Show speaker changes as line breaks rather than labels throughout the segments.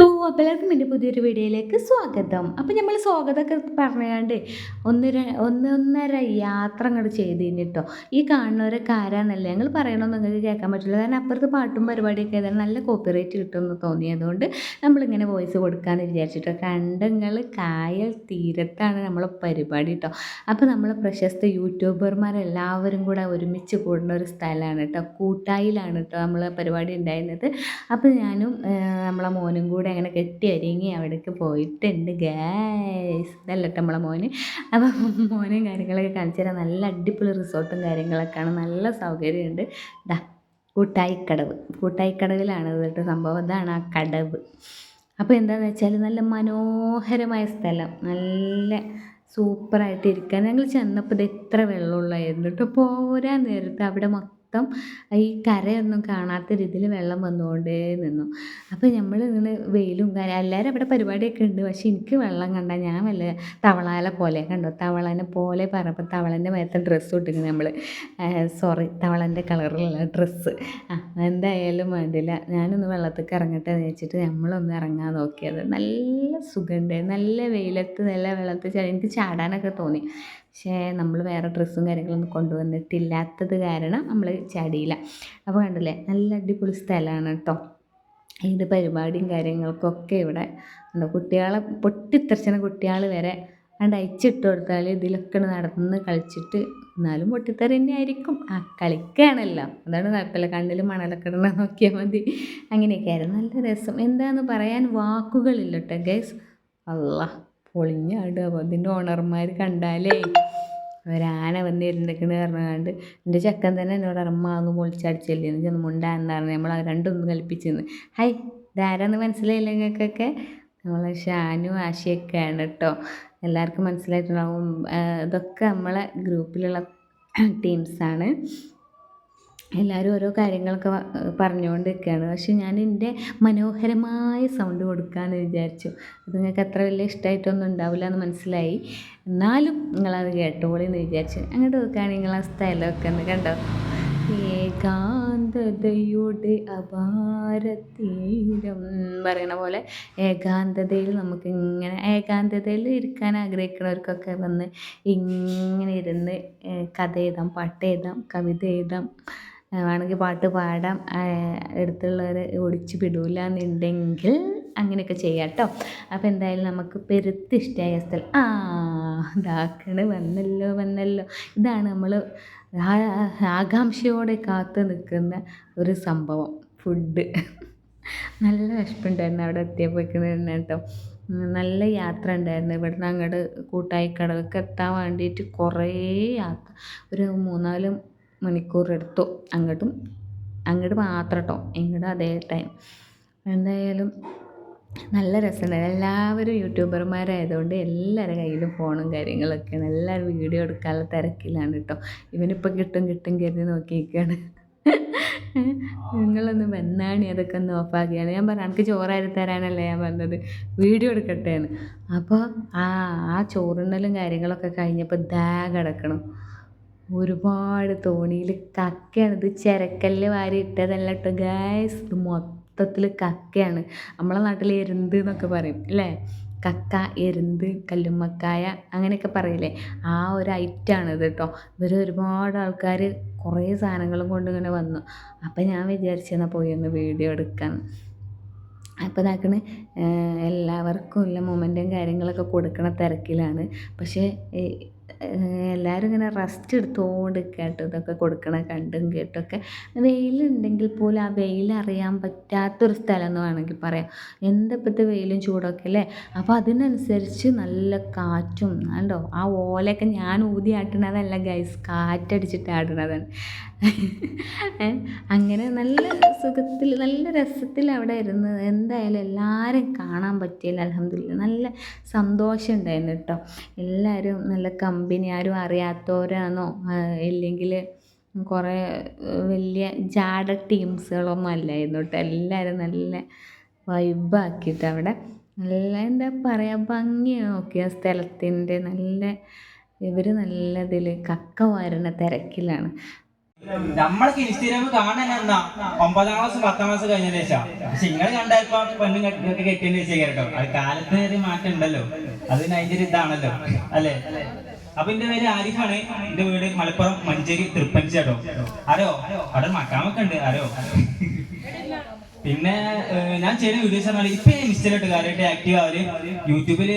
Hello! അപ്പോൾ എല്ലാവർക്കും എൻ്റെ പുതിയൊരു വീഡിയോയിലേക്ക് സ്വാഗതം. അപ്പോൾ നമ്മൾ സ്വാഗതമൊക്കെ പറഞ്ഞാണ്ട് ഒന്നൊന്നര യാത്ര അങ്ങോട്ട് ചെയ്തിന് ട്ടോ. ഈ കാണുന്നവരൊക്കെ ആരാന്നല്ല ഞങ്ങൾ പറയണമെന്ന് നിങ്ങൾക്ക് കേൾക്കാൻ പറ്റില്ല. കാരണം അപ്പുറത്ത് പാട്ടും പരിപാടിയൊക്കെ ആയതാണ് നല്ല കോപ്പിറൈറ്റ് കിട്ടുമെന്ന് തോന്നിയതുകൊണ്ട് നമ്മളിങ്ങനെ വോയിസ് കൊടുക്കാമെന്ന് വിചാരിച്ചിട്ടോ. കണ്ടങ്ങൾ കായൽ തീരത്താണ് നമ്മളെ പരിപാടി ട്ടോ. അപ്പോൾ നമ്മൾ പ്രശസ്ത യൂട്യൂബർമാരെല്ലാവരും കൂടെ ഒരുമിച്ച് കൂടുന്ന ഒരു സ്ഥലമാണ് കേട്ടോ. കൂട്ടായിലാണ് കേട്ടോ നമ്മൾ പരിപാടി ഉണ്ടായിരുന്നത്. അപ്പോൾ ഞാനും നമ്മളെ മോനും കൂടെ അങ്ങനെ കെട്ടി ഒരുങ്ങി അവിടേക്ക് പോയിട്ടുണ്ട് ഗൈസ്. ഇതല്ല കേട്ടോ നമ്മളെ മോന്. അപ്പം മോനും കാര്യങ്ങളൊക്കെ കാണിച്ചു തരാം. നല്ല അടിപൊളി റിസോർട്ടും കാര്യങ്ങളൊക്കെയാണ്, നല്ല സൗകര്യമുണ്ട്. ഇതാ കൂട്ടായിക്കടവിലാണ് കേട്ടോ സംഭവം. ഇതാണ് ആ കടവ്. അപ്പോൾ എന്താണെന്ന് വെച്ചാൽ നല്ല മനോഹരമായ സ്ഥലം, നല്ല സൂപ്പറായിട്ട് ഇരിക്കാൻ. ഞങ്ങൾ ചെന്നപ്പോൾ ഇത് എത്ര വെള്ളമുള്ളായിരുന്നു കേട്ടോ. പോരാൻ നേരത്ത് അവിടെ ഈ കരയൊന്നും കാണാത്ത രീതിയിൽ വെള്ളം വന്നുകൊണ്ടേ നിന്നു. അപ്പോൾ നമ്മൾ ഇങ്ങനെ വെയിലും എല്ലാവരും അവിടെ പരിപാടിയൊക്കെ ഉണ്ട്. പക്ഷേ എനിക്ക് വെള്ളം കണ്ടാൽ ഞാൻ വല്ല തവളാല പോലെ കണ്ടോ, തവളനെ പോലെ പറഞ്ഞപ്പോൾ തവളൻ്റെ മേലത്തെ ഡ്രസ്സ് ഇട്ടിരിക്കുന്നു നമ്മൾ. തവളൻ്റെ കളറിലുള്ള ഡ്രസ്സ്. എന്തായാലും വേണ്ടില്ല, ഞാനൊന്ന് വെള്ളത്തേക്ക് ഇറങ്ങട്ടെ എന്ന് വെച്ചിട്ട് നമ്മളൊന്ന് ഇറങ്ങാൻ നോക്കിയത്. നല്ല സുഖമുണ്ട്, നല്ല വെയിലത്ത് നല്ല വെള്ളത്തിൽ എനിക്ക് ചാടാനൊക്കെ തോന്നി. പക്ഷേ നമ്മൾ വേറെ ഡ്രസ്സും കാര്യങ്ങളൊന്നും കൊണ്ടുവന്നിട്ടില്ലാത്തത് കാരണം നമ്മൾ ചാടിയില്ല. അപ്പോൾ കണ്ടില്ലേ, നല്ല അടിപൊളി സ്ഥലമാണ് കേട്ടോ. ഇത് പരിപാടിയും കാര്യങ്ങൾക്കൊക്കെ ഇവിടെ ഉണ്ടോ. കുട്ടികളെ പൊട്ടിത്തെറിച്ചുന്ന കുട്ടികൾ വരെ അയച്ചിട്ട് കൊടുത്താൽ ഇതിലൊക്കെ നടന്ന് കളിച്ചിട്ട്, എന്നാലും പൊട്ടിത്തെറി തന്നെ ആയിരിക്കും. കളിക്കുകയാണല്ലോ, അതാണ് കുഴപ്പമില്ല. കണ്ണിൽ മണലൊക്കെ ഇടണം, നോക്കിയാൽ മതി. അങ്ങനെയൊക്കെ ആയിരുന്നു, നല്ല രസം. എന്താണെന്ന് പറയാൻ വാക്കുകളില്ല കേട്ടോ ഗൈസ്. അള്ളാ പൊളിഞ്ഞാടുക. അപ്പോൾ അതിൻ്റെ ഓണർമാർ കണ്ടാലേ ഒരാന വന്നിരുന്നിരിക്കണ് പറഞ്ഞാണ്ട് എൻ്റെ ചെക്കൻ തന്നെ എന്നോട് അമ്മ പൊളിച്ചടിച്ചല്ലേ ചെന്ന് മുണ്ടാന്ന് പറഞ്ഞ് നമ്മൾ രണ്ടൊന്നും കൽപ്പിച്ചെന്ന്. ഹായ്, ഇതാരാന്ന് മനസ്സിലായില്ല നിങ്ങൾക്കൊക്കെ? നമ്മളെ ഷാനു ആശയൊക്കെയാണ് കേട്ടോ. എല്ലാവർക്കും മനസ്സിലായിട്ടുണ്ടാവും. ഇതൊക്കെ നമ്മളെ ഗ്രൂപ്പിലുള്ള ടീംസാണ്. എല്ലാവരും ഓരോ കാര്യങ്ങളൊക്കെ പറഞ്ഞുകൊണ്ടിരിക്കുകയാണ്. പക്ഷെ ഞാൻ എൻ്റെ മനോഹരമായ സൗണ്ട് കൊടുക്കാമെന്ന് വിചാരിച്ചു. അത് നിങ്ങൾക്ക് അത്ര വലിയ ഇഷ്ടമായിട്ടൊന്നും ഉണ്ടാവില്ല എന്ന് മനസ്സിലായി. എന്നാലും നിങ്ങളത് കേട്ടോളി എന്ന് വിചാരിച്ചു. അങ്ങോട്ട് നോക്കുകയാണെങ്കിൽ നിങ്ങൾ ആ സ്ഥലമൊക്കെ ഒന്ന് കണ്ടോ. ഏകാന്തതയുടെ അപാരതീരം പറയണ പോലെ ഏകാന്തതയിൽ നമുക്കിങ്ങനെ ഏകാന്തതയിൽ ഇരിക്കാൻ ആഗ്രഹിക്കുന്നവർക്കൊക്കെ വന്ന് ഇങ്ങനെ ഇരുന്ന് കഥ എഴുതാം, പാട്ട് എഴുതാം, കവിത എഴുതാം, വേണമെങ്കിൽ പാട്ട് പാടാം. അടുത്തുള്ളവർ ഓടിച്ച് വിടൂല എന്നുണ്ടെങ്കിൽ അങ്ങനെയൊക്കെ ചെയ്യാം കേട്ടോ. അപ്പോൾ എന്തായാലും നമുക്ക് പെരുത്ത് ഇഷ്ടമായ സ്ഥലം ഇതാക്കണ് വന്നല്ലോ. ഇതാണ് നമ്മൾ ആകാംക്ഷയോടെ കാത്തു നിൽക്കുന്ന ഒരു സംഭവം, ഫുഡ്. നല്ല വിശപ്പുണ്ടായിരുന്നു അവിടെ എത്തിയപ്പോഴേക്കും കേട്ടോ. നല്ല യാത്ര ഉണ്ടായിരുന്നു. ഇവിടുന്ന് അങ്ങോട്ട് കൂട്ടായിക്കടവൊക്കെ എത്താൻ വേണ്ടിയിട്ട് കുറേ യാത്ര, ഒരു 3-4 മണിക്കൂർ എടുത്തു. അങ്ങോട്ട് മാത്രം കേട്ടോ, ഇങ്ങോട്ട് അതേ ടൈം. എന്തായാലും നല്ല രസമുണ്ടായിരുന്നു. എല്ലാവരും യൂട്യൂബർമാരായതുകൊണ്ട് എല്ലാവരുടെ കയ്യിലും ഫോണും കാര്യങ്ങളൊക്കെയാണ്. എല്ലാവരും വീഡിയോ എടുക്കാനുള്ള തിരക്കിലാണ് കേട്ടോ. ഇവനിപ്പോൾ കിട്ടും കരുതി നോക്കിയിരിക്കുകയാണ്. നിങ്ങളൊന്ന് വന്നാണി അതൊക്കെ ഒന്ന് ഓഫാക്കിയാണ്. ഞാൻ പറഞ്ഞു എനിക്ക് ചോറായി തരാനല്ലേ ഞാൻ വന്നത്, വീഡിയോ എടുക്കട്ടെ എന്ന്. അപ്പോൾ ആ ചോറുണ്ണലും കാര്യങ്ങളൊക്കെ കഴിഞ്ഞപ്പോൾ കിടക്കണം. ഒരുപാട് തോണിയിൽ കക്കയാണ്. ഇത് ചിരക്കല്ല് വാരി ഇട്ടതല്ല കേട്ടോ ഗായ്സ്, ഇത് മൊത്തത്തിൽ കക്കയാണ്. നമ്മളെ നാട്ടിൽ എരുന്ത് എന്നൊക്കെ പറയും അല്ലേ, കക്ക, എരുന്ത്, കല്ലുമ്മക്കായ അങ്ങനെയൊക്കെ പറയില്ലേ, ആ ഒരു ഐറ്റമാണിത് കേട്ടോ. ഇവർ ഒരുപാട് ആൾക്കാർ കുറേ സാധനങ്ങളും കൊണ്ട് ഇങ്ങനെ വന്നു. അപ്പം ഞാൻ വിചാരിച്ചെന്നാൽ പോയി ഒന്ന് വീഡിയോ എടുക്കാൻ. അപ്പോൾ ഇതാക്കണ് എല്ലാവർക്കും ഉള്ള മൊമെൻറ്റും കാര്യങ്ങളൊക്കെ കൊടുക്കണ തിരക്കിലാണ്. പക്ഷേ എല്ലാവരും ഇങ്ങനെ റെസ്റ്റ് എടുത്തുകൊണ്ട് കേട്ടോ, ഇതൊക്കെ കൊടുക്കണ കണ്ടും കേട്ടൊക്കെ. വെയിലുണ്ടെങ്കിൽ പോലും ആ വെയിലറിയാൻ പറ്റാത്തൊരു സ്ഥലം എന്ന് വേണമെങ്കിൽ പറയാം. ഇപ്പോഴത്തെ വെയിലും ചൂടൊക്കെ അല്ലേ. അപ്പോൾ അതിനനുസരിച്ച് നല്ല കാറ്റും കണ്ടോ. ആ ഓലയൊക്കെ ഞാൻ ഊതി ആട്ടണതല്ല ഗൈസ്, കാറ്റടിച്ചിട്ട് ആടണതാണ്. അങ്ങനെ നല്ല സുഖത്തിൽ നല്ല രസത്തിൽ അവിടെ ഇരുന്ന് എന്തായാലും എല്ലാവരും കാണാൻ പറ്റിയില്ല. അൽഹംദുലില്ലാ, നല്ല സന്തോഷം ഉണ്ടായിരുന്നു കേട്ടോ. എല്ലാവരും നല്ല കമ്പനി, ആരും അറിയാത്തവരാണോ ഇല്ലെങ്കിൽ കുറേ വലിയ ജാട ടീംസുകളൊന്നും അല്ലായിരുന്നു കേട്ടോ. എല്ലാവരും നല്ല വൈബാക്കിയിട്ട് അവിടെ നല്ല എന്താ പറയുക, ഭംഗി നോക്കിയ സ്ഥലത്തിൻ്റെ നല്ല ഇവർ നല്ല ഇതിൽ കക്ക വാരുന്ന തിരക്കിലാണ്.
നമ്മളൊക്കെ ഇൻസ്റ്റാഗ്രാം കാണാൻ എന്നാ 9ാം ക്ലാസ് 10ാം ക്ലാസ് കഴിഞ്ഞ ശേഷം. പക്ഷെ ഇങ്ങള് കണ്ടപ്പോ പെണ്ണും കെട്ടിയതിന് ശേഷം കേട്ടോ. അത് കാലത്ത് ഒരു മാറ്റം ഉണ്ടല്ലോ, അതിന് അതിന്റെ ഒരു ഇതാണല്ലോ അല്ലേ. അപ്പൊ എന്റെ പേര് ആരിഫാണ്. എന്റെ വീട് മലപ്പുറം മഞ്ചേരി തൃപ്പഞ്ചി കേട്ടോ. ആരോ അവിടെ മക്കാമൊക്കെ ഉണ്ട് ആരോ. പിന്നെ ഞാൻ ചെയ്യുന്ന വീഡിയോസ് പറഞ്ഞാൽ ഇപ്പൊ ഇൻസ്റ്റയിലിട്ട് കാര്യമായിട്ട് ആക്റ്റീവ് ആവല്. യൂട്യൂബില്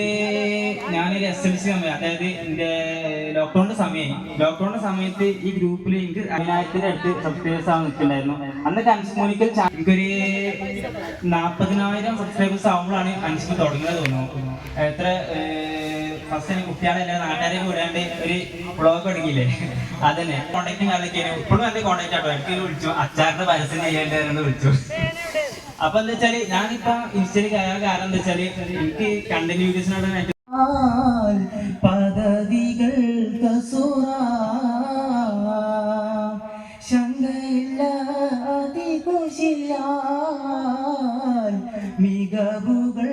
ഞാനൊരു SLC സമയം, അതായത് എന്റെ ലോക്ക്ഡൌണിന്റെ സമയത്ത് ഈ ഗ്രൂപ്പിൽ എനിക്ക് 1000-ന്റെ അടുത്ത് സബ്സ്ക്രൈബേഴ്സ് ആവാൻ നിൽക്കുന്നുണ്ടായിരുന്നു. അന്നൊക്കെ അൻസ്മോനിക്കൽ എനിക്കൊരു 40,000 സബ്സ്ക്രൈബേഴ്സ് ആവുമ്പോഴാണ് അൻസ്മി തുടങ്ങുന്നത് തോന്നുന്നു. എത്ര ഫസ്റ്റ് കുട്ടികളെല്ലാം നാട്ടുകാരെ വിടാണ്ട് ഒരു വ്ളോഗ് തുടങ്ങിയില്ലേ, അതന്നെ. കോണ്ടാക്ടും കാര്യമൊക്കെയാണ് ഇപ്പോഴും നല്ല കോണ്ടാക്ട് ആട്ടോ. എനിക്ക് വിളിച്ചു അച്ചാറിന്റെ പരസ്യം ചെയ്യേണ്ടതെന്ന് വിളിച്ചു. അപ്പൊ എന്താ വെച്ചാല് ഞാനിപ്പോ ഇൻസ്റ്റയിൽ കയറാൻ കാരണം എന്താ വെച്ചാല് എനിക്ക് കണ്ടന്റ് വീഡിയോസിനോട് പദവികൾ മികവുകൾ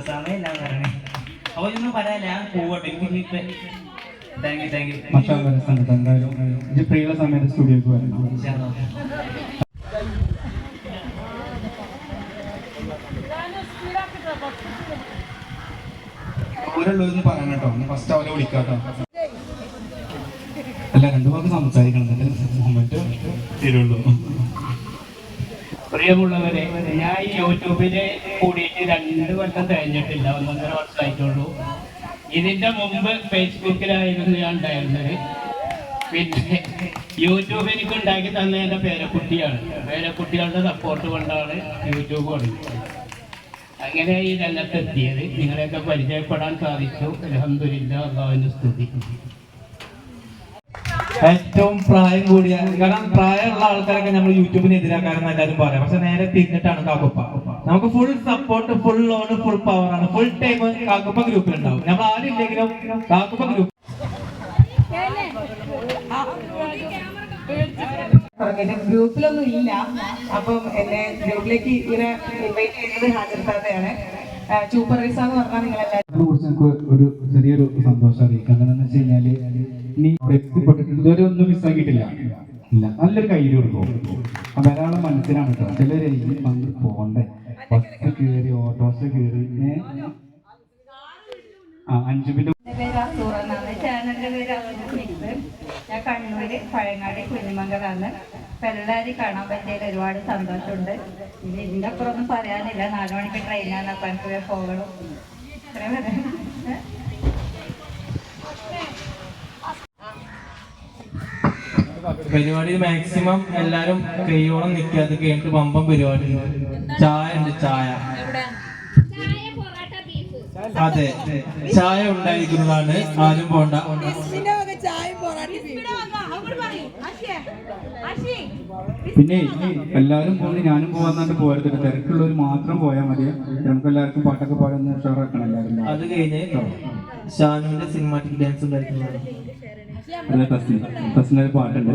സമയല്ല പറഞ്ഞേ. അപ്പൊ ഒന്നും പറയാല്ല, പോവട്ടെ. എനിക്ക് താങ്ക് യു.
എന്തായാലും പ്രിയുള്ള സമയത്ത് സ്റ്റുഡിയോക്ക് വരണം. ഓരോന്ന് പറയാൻ കേട്ടോ. ഫസ്റ്റ് അവരെ വിളിക്കാട്ടോ. അല്ല, 2 വാക്ക് സംസാരിക്കണം, മൊമെന്റ് തരുള്ളൂ.
പ്രിയമുള്ളവരെ, ഞാൻ ഈ യൂട്യൂബില് കൂടിയിട്ട് 2 കൊല്ലം കഴിഞ്ഞിട്ടില്ല, 1.5 വർഷമായിട്ടുള്ളൂ. ഇതിന്റെ മുമ്പ് ഫേസ്ബുക്കിലായിരുന്നു ഞാൻ ഉണ്ടായിരുന്നത്. പിന്നെ യൂട്യൂബ് എനിക്ക് ഉണ്ടാക്കി തന്ന എൻ്റെ പേരക്കുട്ടിയാണ്. പേരക്കുട്ടികളുടെ സപ്പോർട്ട് കൊണ്ടാണ് യൂട്യൂബ് തുടങ്ങിയത്. അങ്ങനെ ഈ രംഗത്തെത്തിയത്. നിങ്ങളെയൊക്കെ പരിചയപ്പെടാൻ സാധിച്ചു. അൽഹംദുലില്ലാഹ്, അല്ലാഹുവിന്റെ സ്തുതി.
ഏറ്റവും പ്രായം കൂടിയ, കാരണം പ്രായമുള്ള ആൾക്കാരൊക്കെ നമ്മൾ യൂട്യൂബിന് എതിരാക്കാരെന്ന് എല്ലാവരും പറയാം. പക്ഷെ നേരെ തിരിഞ്ഞിട്ടാണ് കാക്കുപ്പ. നമുക്ക് full support, full loan, full power ആണ്. ഫുൾ ടൈം കാക്കുപ്പ ഗ്രൂപ്പിൽ ഉണ്ടാവും. നമ്മൾ ആരില്ലെങ്കിലും കാക്കുപ്പ ഗ്രൂപ്പ്
ഗ്രൂപ്പിലൊന്നും ഇല്ല. അപ്പം എന്നെ ഗ്രൂപ്പിലേക്ക് ഇങ്ങനെ ഇൻവൈറ്റ് ചെയ്യുന്നത് ഹാജർത്താത്തയാണ്. സൂപ്പർ റീസ എന്ന് പറഞ്ഞാൽ നിങ്ങളെല്ലാവരും
കുറിച്ച് നമുക്ക് ഒരു ചെറിയൊരു സന്തോഷം അറിയിക്കാം. എന്താണെന്ന് വെച്ച് കഴിഞ്ഞാല് നീ വ്യക്തിപ്പെട്ടിട്ട് ഇതുവരെ ഒന്നും മിസ്സാക്കിയിട്ടില്ല. ഇല്ല, നല്ലൊരു കയ്യിൽ കൊടുക്കും. അത് ഒരാളെ മനസ്സിലാണ് കേട്ടോ. ചിലര് പണ്ട് പോണ്ടേ, ബസ് കയറി, ഓട്ടോസ് കയറി, 5 മിനിറ്റ്.
പേര് അസൂർ എന്നാണ്. ചാനലിന്റെ പേര് അസൂർ. ഞാൻ കണ്ണൂര് പഴങ്ങാടി കുഞ്ഞിമംഗലാണ്. അപ്പൊ എല്ലാവരും കാണാൻ പറ്റിയതിൽ ഒരുപാട് സന്തോഷമുണ്ട്. ഇനി ഇതിന്റെ അപ്പുറം ഒന്നും പറയാനില്ല. 4 മണിക്ക് ട്രെയിനാണ്. അപ്പൊ എനിക്ക് പോകണം.
പരിപാടി മാക്സിമം എല്ലാരും കൈയോളം നിൽക്കാതെ കഴിഞ്ഞിട്ട് പമ്പം പരിപാടി. ചായ ഉണ്ട്, ചായ. അതെ, ചായ ഉണ്ടായിരിക്കുന്നതാണ്. ആരും പോണ്ട.
പിന്നെ എല്ലാവരും പോകുന്നു, ഞാനും പോകാന്നാണ്ട് പോരുത്. തിരക്കുള്ളവർ മാത്രം പോയാൽ മതി. നമുക്ക് എല്ലാവർക്കും പാട്ടൊക്കെ പാടുന്ന ഉഷാറാക്കണം എല്ലാവരും.
അത് കഴിഞ്ഞ് ഷാനുവിന്റെ സിനിമാറ്റിക് ഡാൻസ് ഉണ്ടായിരിക്കുന്നതാണ്.
അതെ, തസ്ലിന്റെ ഒരു പാട്ടുണ്ട്.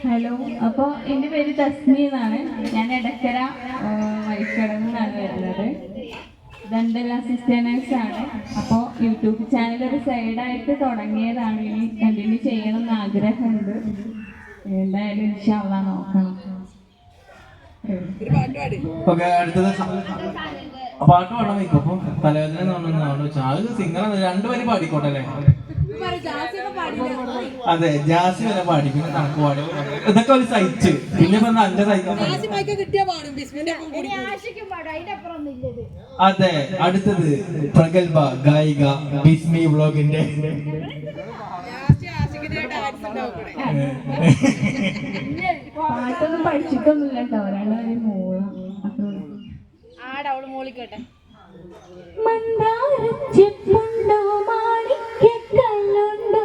ഹലോ, അപ്പോൾ എൻ്റെ പേര് തസ്മി എന്നാണ്. ഞാൻ എടക്കര വൈക്കടയിൽ നിന്നാണ് വരുന്നത്. ഡെന്റൽ അസിസ്റ്റൻസ് ആണ്. അപ്പോൾ യൂട്യൂബ് ചാനൽ ഒരു സൈഡായിട്ട് തുടങ്ങിയതാണ്. ഇനി കണ്ടിന്യൂ ചെയ്യണം എന്ന് ആഗ്രഹമുണ്ട്. എന്തായാലും ഇൻഷാ അല്ലാഹ് നോക്കണം.
അടുത്തത് പാട്ട് പാടാൻ ഇപ്പം തലവേദന ചായ സിംഗർ 2 വരി പാടിക്കോട്ടെ അല്ലേ? അതെ, ജാസി വരെ പാടി, പിന്നെ കണക്ക് പാടി. ഇതൊക്കെ ഒരു സഹിച്ച്. പിന്നെ നല്ല സഹിക്കാൻ. അതെ, അടുത്തത് പ്രഗത്ഭ ഗായിക ബിസ്മി വ്ലോഗിന്റെ
പാട്ടൊന്നും പഠിച്ചിട്ടൊന്നുമില്ല കേട്ടോ. ഒരാളെ
മോളിക്കട്ടെ.
മന്ദാരച്ചെപ്പുണ്ടോ മാണിക്യക്കല്ലുണ്ടോ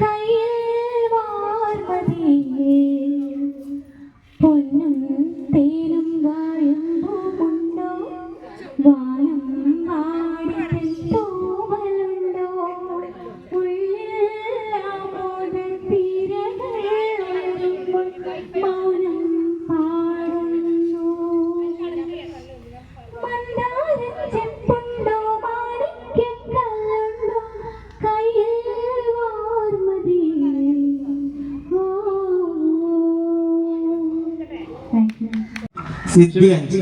കയ്യിൽ വാർമതിയേ, പൊന്നും തേനും വായുമ്പുമുണ്ടോ വാനം പാടി തൂവലുണ്ടോ ഉള്ളിൽ ആമോദ തിരകൾ മൗനം
സിദ്ധിഗഞ്ച്.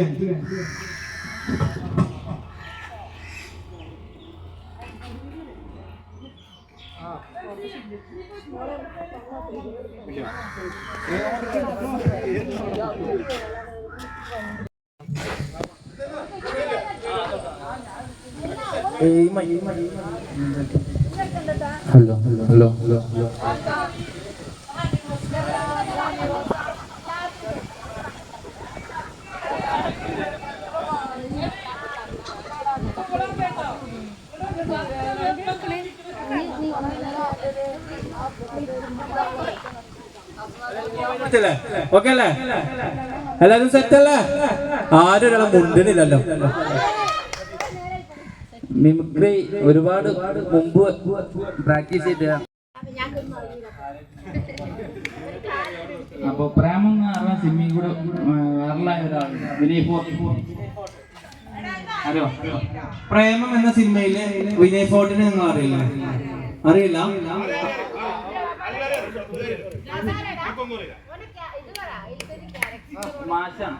Hello hello hello hello
okay അല്ലേ? എല്ലാരും സെറ്റ് അല്ലേ? ആരും ഒരാളെ മുണ്ടിനില്ലല്ലോ. മിമിക്രി ഒരുപാട് മുമ്പ് പ്രാക്ടീസ് ചെയ്ത.
അപ്പൊ പ്രേമം എന്ന് പറഞ്ഞ സിനിമയിൽ കൂടെ വൈറലായ ഒരാളുണ്ട്, വിനയ് ഫോർട്ട്. അറിയോ?
പ്രേമം എന്ന സിനിമയില് വിനയ് ഫോർട്ടിനെ നിങ്ങൾ അറിയില്ല? അറിയില്ല?
മാഷാണ്.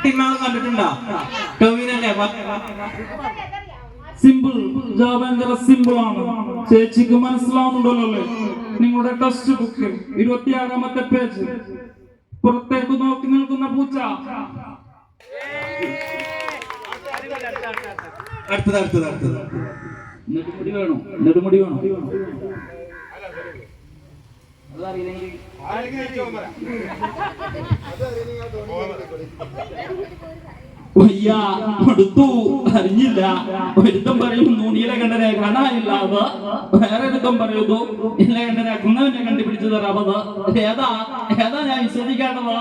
സിനിമ കണ്ടിട്ടുണ്ടോ? ടോവിനല്ലേ?
സിമ്പിൾ, ഭയങ്കര സിമ്പിൾ ആണ്. ചേച്ചിക്ക് മനസ്സിലാവുന്നുണ്ടല്ലോ അല്ലേ? നിങ്ങളുടെ ടെക്സ്റ്റ് ബുക്ക് 26-ാമത്തെ പേജ്. പുറത്തേക്ക് നോക്കി നിൽക്കുന്ന പൂച്ച.
അടുത്തത്
നെടുമുടി വേണോ?
അടുത്തു അറിഞ്ഞില്ല. ഒരുത്തം പറയും നൂണിയിലെ കണ്ടനെ കാണാനില്ലാതെ, വേറെ ഒരുത്തം പറയുന്നു ഇല്ല കണ്ടനെ കുന്നവനെ കണ്ടുപിടിച്ചു തരാമത്. ഏതാ ഞാൻ വിശ്വസിക്കേണ്ടത്?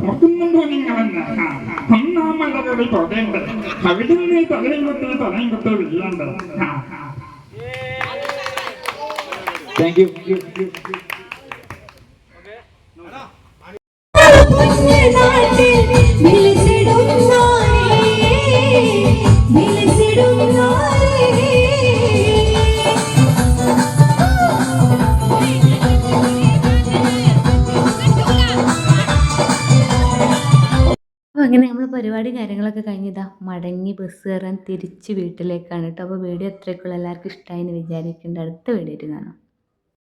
നോക്കുന്നുണ്ടോ നിങ്ങളെന്ന്? ഒന്നാമതൊരു പുകയുണ്ട്, അവിടുന്ന് തലയും കൊത്ത് വീഴണ്ട്.
Thank you.
അപ്പോൾ അങ്ങനെ നമ്മൾ പരിപാടി കാര്യങ്ങളൊക്കെ കഴിഞ്ഞതാ മടങ്ങി ബസ് കയറാൻ തിരിച്ച് വീട്ടിലേക്കാണ് കേട്ടോ. അപ്പോൾ വീഡിയോ എത്രയൊക്കെയുള്ള എല്ലാവർക്കും ഇഷ്ടമായി എന്ന് വിചാരിക്കുന്നുണ്ട്. അടുത്ത വീഡിയോയിൽ കാണാം.